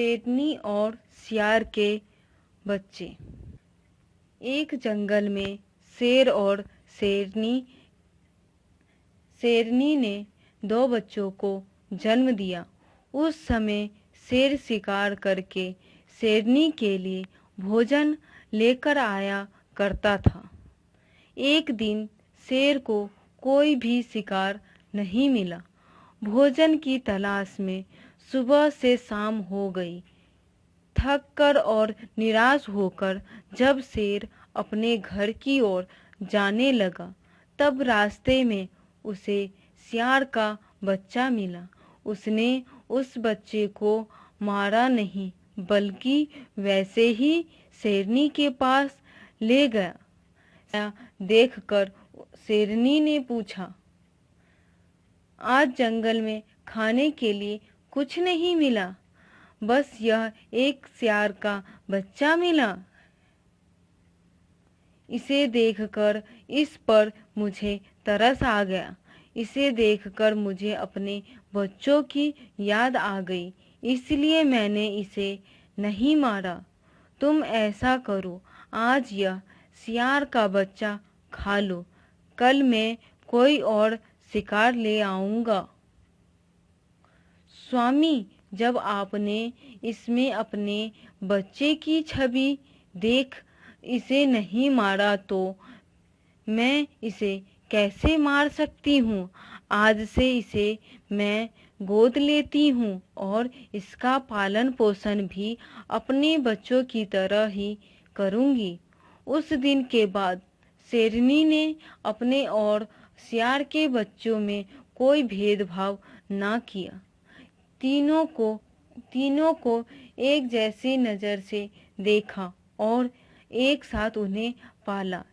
शेरनी और सियार के बच्चे। एक जंगल में शेर और शेरनी ने दो बच्चों को जन्म दिया। उस समय शेर शिकार करके शेरनी के लिए भोजन लेकर आया करता था। एक दिन शेर को कोई भी शिकार नहीं मिला। भोजन की तलाश में सुबह से शाम हो गई। थक कर और निराश होकर जब शेर अपने घर की ओर जाने लगा, तब रास्ते में उसे सियार का बच्चा मिला। उसने उस बच्चे को मारा नहीं, बल्कि वैसे ही शेरनी के पास ले गया। देखकर शेरनी ने पूछा, आज जंगल में खाने के लिए कुछ नहीं मिला, बस यह एक सियार का बच्चा मिला। इसे देखकर इस पर मुझे तरस आ गया। इसे देखकर मुझे अपने बच्चों की याद आ गई, इसलिए मैंने इसे नहीं मारा। तुम ऐसा करो, आज यह सियार का बच्चा खा लो, कल मैं कोई और शिकार ले आऊंगा। स्वामी, जब आपने इसमें अपने बच्चे की छवि देख इसे नहीं मारा तो मैं इसे कैसे मार सकती हूँ? आज से इसे मैं गोद लेती हूँ और इसका पालन पोषण भी अपने बच्चों की तरह ही करूँगी। उस दिन के बाद शेरनी ने अपने और सियार के बच्चों में कोई भेदभाव ना किया। तीनों को एक जैसी नज़र से देखा और एक साथ उन्हें पाला।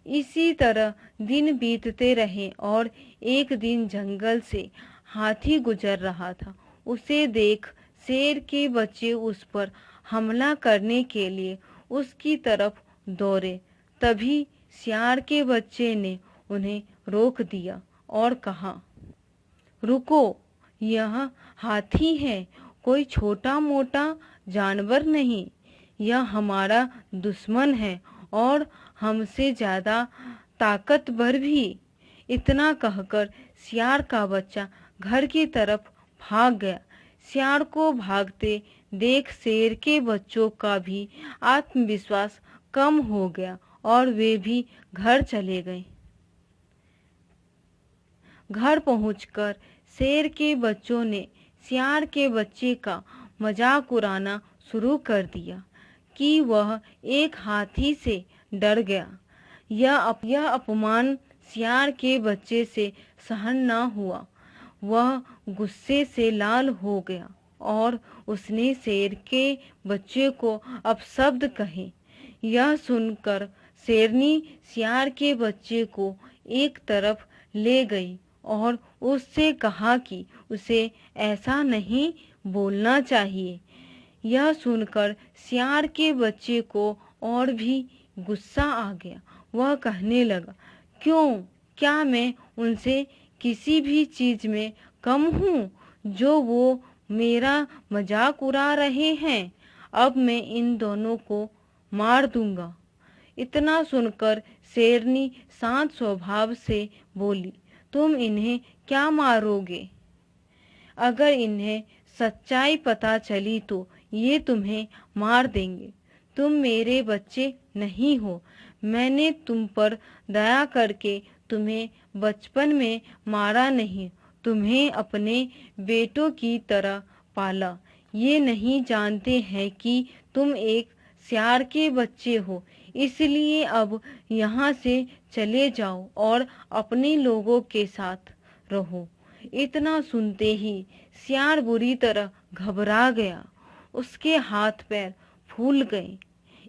इसी तरह दिन बीतते रहे और एक दिन जंगल से हाथी गुजर रहा था। उसे देख शेर के बच्चे उस पर हमला करने के लिए उसकी तरफ दौड़े। तभी सियार के बच्चे ने उन्हें रोक दिया और कहा, रुको, यह हाथी है, कोई छोटा मोटा जानवर नहीं। यह हमारा दुश्मन है और हमसे ज्यादा ताकतवर भी। इतना कहकर सियार का बच्चा घर की तरफ भाग गया। सियार को भागते देख शेर के बच्चों का भी आत्मविश्वास कम हो गया और वे भी घर चले गए। घर पहुंचकर शेर के बच्चों ने सियार के बच्चे का मजाक उड़ाना शुरू कर दिया कि वह एक हाथी से डर गया। यह अपमान सियार के बच्चे से सहन न हुआ। वह गुस्से से लाल हो गया और उसने शेर के बच्चे को अपशब्द कहे। यह सुनकर शेरनी सियार के बच्चे को एक तरफ ले गई और उससे कहा कि उसे ऐसा नहीं बोलना चाहिए। यह सुनकर सियार के बच्चे को और भी गुस्सा आ गया। वह कहने लगा, क्यों, क्या मैं उनसे किसी भी चीज में कम हूँ जो वो मेरा मजाक उड़ा रहे हैं? अब मैं इन दोनों को मार दूंगा। इतना सुनकर शेरनी शांत स्वभाव से बोली, तुम इन्हें क्या मारोगे? अगर इन्हें सच्चाई पता चली तो ये तुम्हें मार देंगे। तुम मेरे बच्चे नहीं हो। मैंने तुम पर दया करके तुम्हें बचपन में मारा नहीं, तुम्हें अपने बेटों की तरह पाला। ये नहीं जानते हैं कि तुम एक सियार के बच्चे हो, इसलिए अब यहाँ से चले जाओ और अपने लोगों के साथ रहो। इतना सुनते ही सियार बुरी तरह घबरा गया। उसके हाथ पैर फूल गए।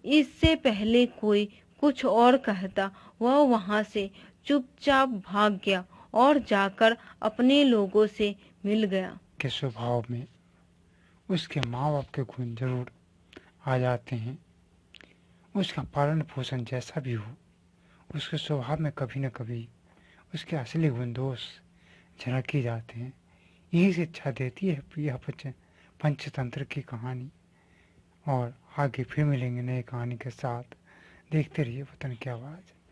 इससे पहले कोई कुछ और कहता, वह वहां से चुपचाप भाग गया और जाकर अपने लोगों से मिल गया। के स्वभाव में उसके माँ बाप के गुण जरूर आ जाते हैं। उसका पालन पोषण जैसा भी हो, उसके स्वभाव में कभी न कभी उसके असली गुण दोष झलक ही जाते हैं। यही शिक्षा देती है यह पंचतंत्र की कहानी। और आगे फिर मिलेंगे नई कहानी के साथ। देखते रहिए वतन की आवाज़।